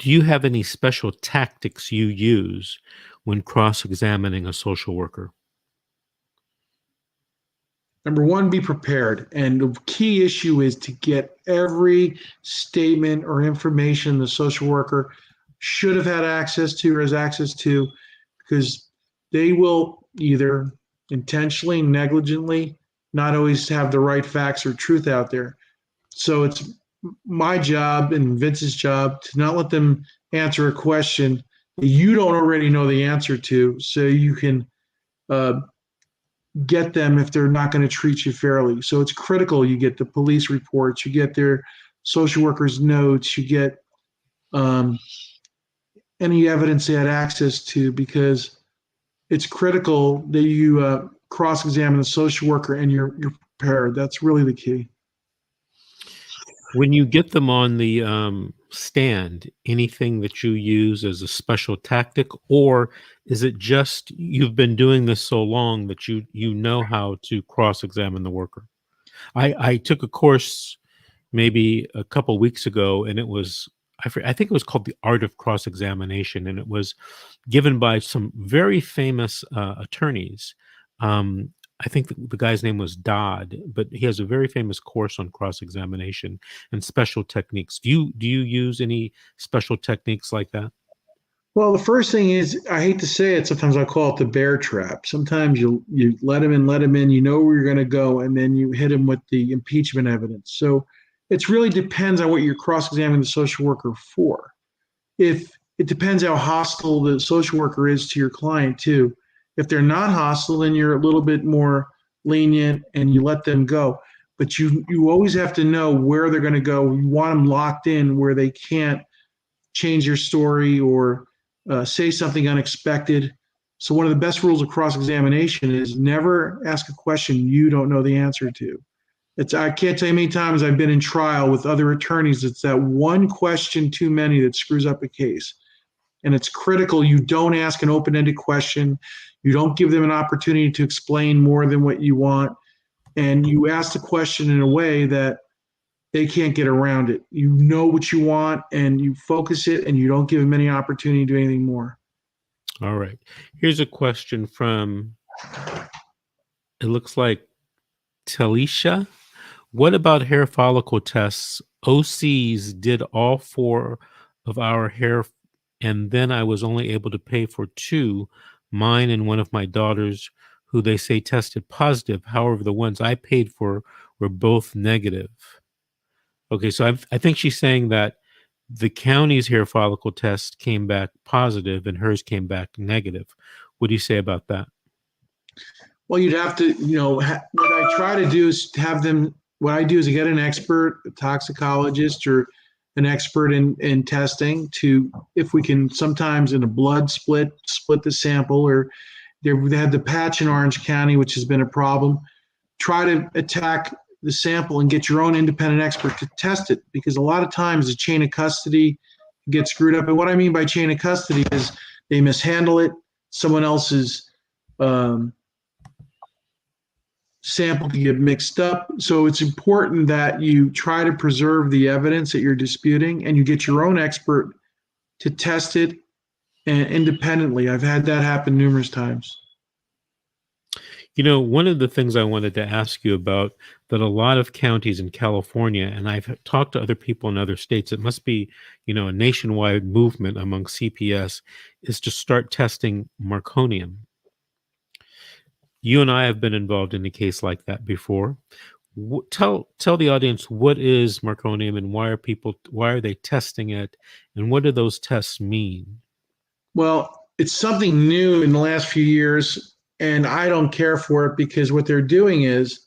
you have any special tactics you use when cross-examining a social worker? Number one, be prepared. And the key issue is to get every statement or information the social worker should have had access to or has access to, because they will either intentionally, negligently, not always have the right facts or truth out there. So it's my job and Vince's job to not let them answer a question that you don't already know the answer to, so you can get them if they're not going to treat you fairly. So it's critical you get the police reports, you get their social workers' notes, you get any evidence they had access to, because it's critical that you cross-examine the social worker and you're prepared. That's really the key. When you get them on the stand, anything that you use as a special tactic, or is it just you've been doing this so long that you know how to cross-examine the worker? I took a course maybe a couple weeks ago, and it was I think it was called the Art of Cross-Examination, and it was given by some very famous attorneys. I think the guy's name was Dodd, but he has a very famous course on cross-examination and special techniques. Do you use any special techniques like that? Well, the first thing is, I hate to say it, sometimes I call it the bear trap. Sometimes you let him in, you know where you're going to go, and then you hit him with the impeachment evidence. So it really depends on what you're cross-examining the social worker for. If it depends how hostile the social worker is to your client too. If they're not hostile, then you're a little bit more lenient and you let them go. But you always have to know where they're going to go. You want them locked in where they can't change your story or say something unexpected. So one of the best rules of cross-examination is never ask a question you don't know the answer to. I can't tell you how many times I've been in trial with other attorneys. It's that one question too many that screws up a case. And it's critical you don't ask an open-ended question. You don't give them an opportunity to explain more than what you want. And you ask the question in a way that they can't get around it. You know what you want and you focus it, and you don't give them any opportunity to do anything more. All right. Here's a question from, it looks like Talisha. What about hair follicle tests? OCs did all 4 of our hair, and then I was only able to pay for 2, mine and one of my daughters, who they say tested positive. However, the ones I paid for were both negative. Okay, so I think she's saying that the county's hair follicle test came back positive and hers came back negative. What do you say about that? Well, you'd have to, what I try to do is have them, what I do is I get an expert, a toxicologist, or an expert in testing to, if we can sometimes in a blood split the sample, or they had the patch in Orange County, which has been a problem. Try to attack the sample and get your own independent expert to test it, because a lot of times the chain of custody gets screwed up. And what I mean by chain of custody is they mishandle it. Someone else's sample can get mixed up. So it's important that you try to preserve the evidence that you're disputing, and you get your own expert to test it independently. I've had that happen numerous times. One of the things I wanted to ask you about, that a lot of counties in California, and I've talked to other people in other states, it must be, a nationwide movement among CPS, is to start testing marconium. You and I have been involved in a case like that before. Tell the audience, what is marconium and why are they testing it, and what do those tests mean? Well, it's something new in the last few years, and I don't care for it, because what they're doing is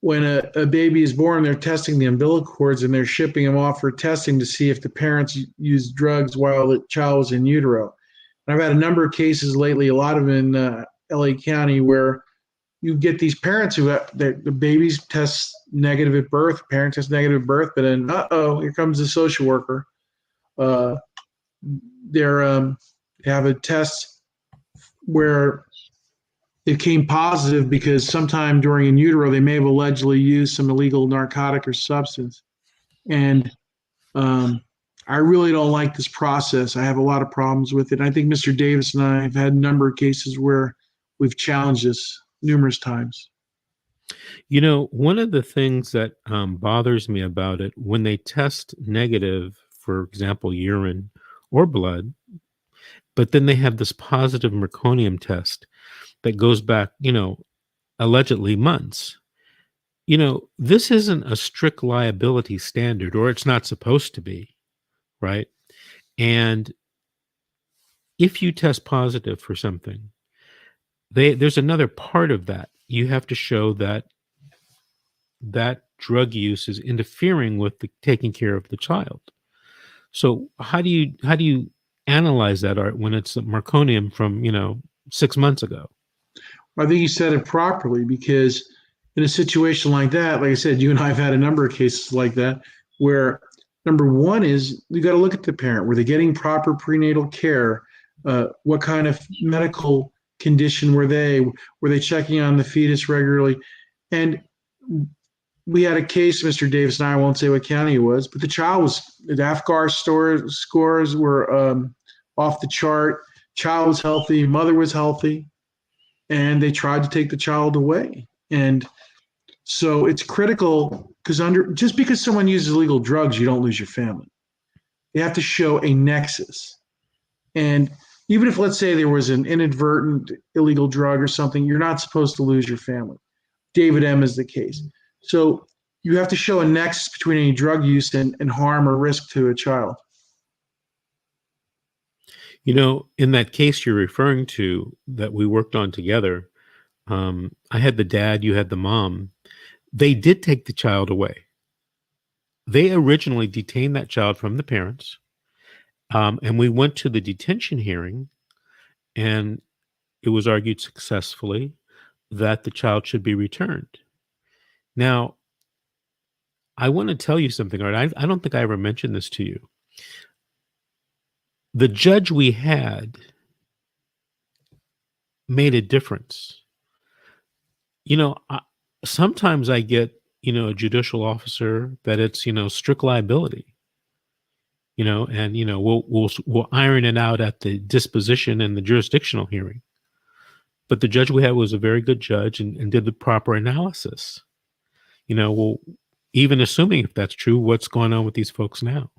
when a baby is born, they're testing the umbilical cords and they're shipping them off for testing to see if the parents used drugs while the child was in utero. And I've had a number of cases lately, a lot of them in LA County, where you get these parents who the babies test negative at birth, parent tests negative at birth, but then, here comes the social worker. They have a test where it came positive because sometime during in utero, they may have allegedly used some illegal narcotic or substance. And I really don't like this process. I have a lot of problems with it. I think Mr. Davis and I have had a number of cases where we've challenged this numerous times. One of the things that bothers me about it, when they test negative, for example, urine or blood, but then they have this positive meconium test that goes back, allegedly months. This isn't a strict liability standard, or it's not supposed to be, right? And if you test positive for something, there's another part of that. you have to show that that drug use is interfering with the taking care of the child. So how do you analyze that, Art, when it's Marconium from 6 months ago? I think you said it properly, because in a situation like that, like I said, you and I have had a number of cases like that where number one is you got to look at the parent. Were they getting proper prenatal care? What kind of medical condition were they? Were they checking on the fetus regularly? And we had a case, Mr. Davis and I won't say what county it was, but the child was, the AFGAR scores were off the chart. Child was healthy, mother was healthy, and they tried to take the child away. And so it's critical, because just because someone uses illegal drugs, you don't lose your family. You have to show a nexus. And even if, let's say, there was an inadvertent illegal drug or something, you're not supposed to lose your family. David M. is the case. So you have to show a nexus between any drug use and harm or risk to a child. In that case you're referring to that we worked on together, I had the dad, you had the mom. They did take the child away. They originally detained that child from the parents, and we went to the detention hearing, and it was argued successfully that the child should be returned. Now, I want to tell you something, Art. I don't think I ever mentioned this to you. The judge we had made a difference. Sometimes I get, a judicial officer that it's, strict liability, and, we'll iron it out at the disposition and the jurisdictional hearing. But the judge we had was a very good judge and did the proper analysis. Well, even assuming if that's true, what's going on with these folks now?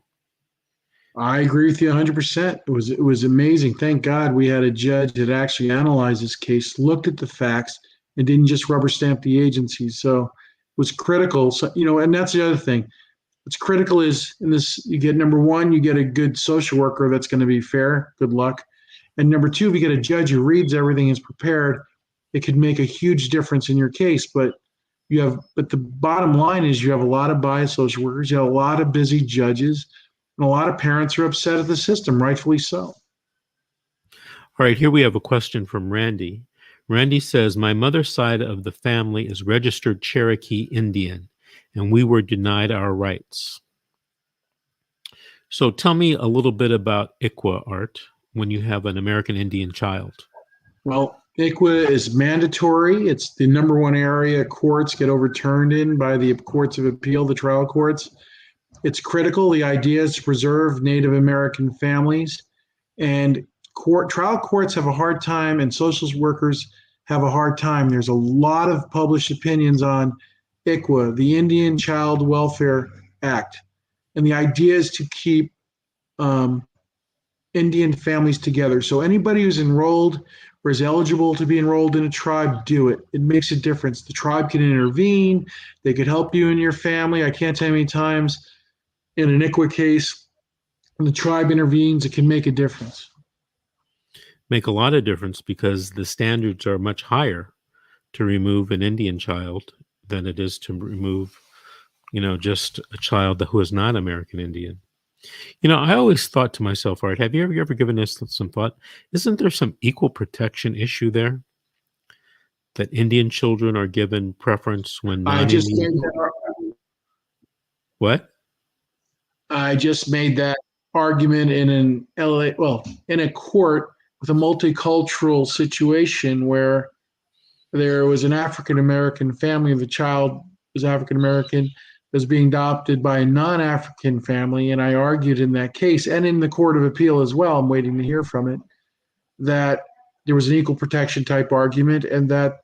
I agree with you 100%. It was amazing. Thank God we had a judge that actually analyzed this case, looked at the facts, and didn't just rubber stamp the agency. So it was critical. So, and that's the other thing. What's critical is in this, you get, number one, you get a good social worker that's going to be fair. Good luck. And number two, if you get a judge who reads everything, is prepared, it could make a huge difference in your case. But the bottom line is you have a lot of biased social workers, you have a lot of busy judges, and a lot of parents are upset at the system, rightfully so. All right, here we have a question from Randy. Randy says, my mother's side of the family is registered Cherokee Indian, and we were denied our rights. So tell me a little bit about ICWA, Art, when you have an American Indian child. Well, ICWA is mandatory. It's the number one area courts get overturned in by the courts of appeal, the trial courts. It's critical. The idea is to preserve Native American families, and trial courts have a hard time, and social workers have a hard time. There's a lot of published opinions on ICWA, the Indian Child Welfare Act, and the idea is to keep Indian families together. So anybody who's enrolled or is eligible to be enrolled in a tribe, do it. It makes a difference. The tribe can intervene. They could help you and your family. I can't tell you how many times in an ICWA case, when the tribe intervenes, it can make a difference. Make a lot of difference, because the standards are much higher to remove an Indian child than it is to remove, just a child who is not American Indian. I always thought to myself, Art, have you ever given this some thought? Isn't there some equal protection issue there? That Indian children are given preference when non-Indian? What? I just made that argument in a court with a multicultural situation where there was an African American family. The child was African American, was being adopted by a non-African family, and I argued in that case and in the Court of Appeal as well, I'm waiting to hear from it, that there was an equal protection type argument and that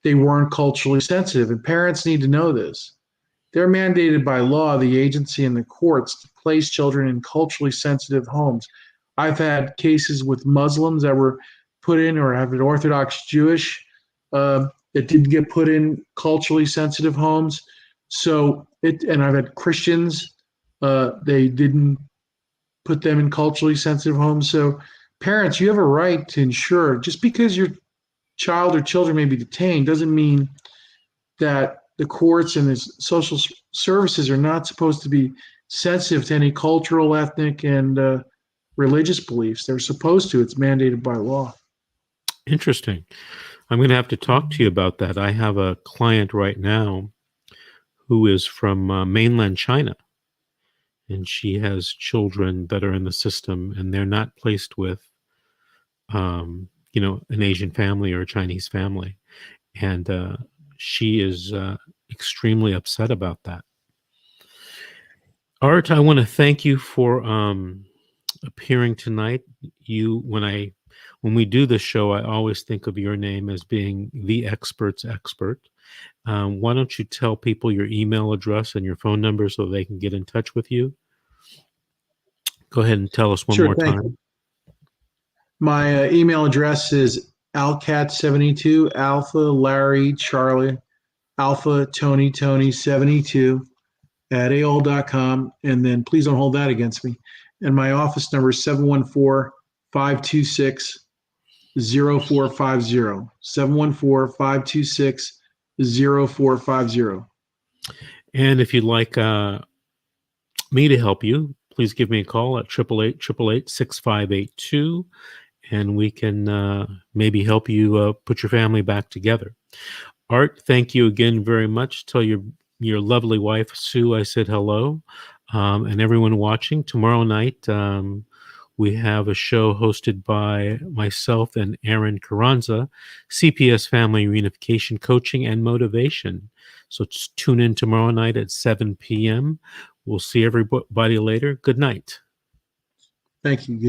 they weren't culturally sensitive. And parents need to know this. They're mandated by law, the agency and the courts, to place children in culturally sensitive homes. I've had cases with Muslims that were put in, or have an Orthodox Jewish that didn't get put in culturally sensitive homes. And I've had Christians, they didn't put them in culturally sensitive homes. So parents, you have a right to ensure, just because your child or children may be detained doesn't mean that the courts and the social services are not supposed to be sensitive to any cultural, ethnic, and religious beliefs. They're supposed to. It's mandated by law. Interesting. I'm going to have to talk to you about that. I have a client right now who is from mainland China, and she has children that are in the system, and they're not placed with, an Asian family or a Chinese family. And she is extremely upset about that. Art, I want to thank you for appearing tonight. When we do this show, I always think of your name as being the expert's expert. Why don't you tell people your email address and your phone number so they can get in touch with you? Go ahead and tell us one Sure, more thank time. you. My email address is alcat72, Alpha Larry Charlie Alpha Tony 72 at AOL.com. And then please don't hold that against me. And my office number is 714 526 0450. 714 526 0450. And if you'd like me to help you, please give me a call at 888-888-6582, and we can maybe help you put your family back together. Art, thank you again very much. Tell your lovely wife, Sue, I said hello. And everyone watching, tomorrow night, we have a show hosted by myself and Aaron Carranza, CPS Family Reunification Coaching and Motivation. So tune in tomorrow night at 7 p.m. We'll see everybody later. Good night. Thank you.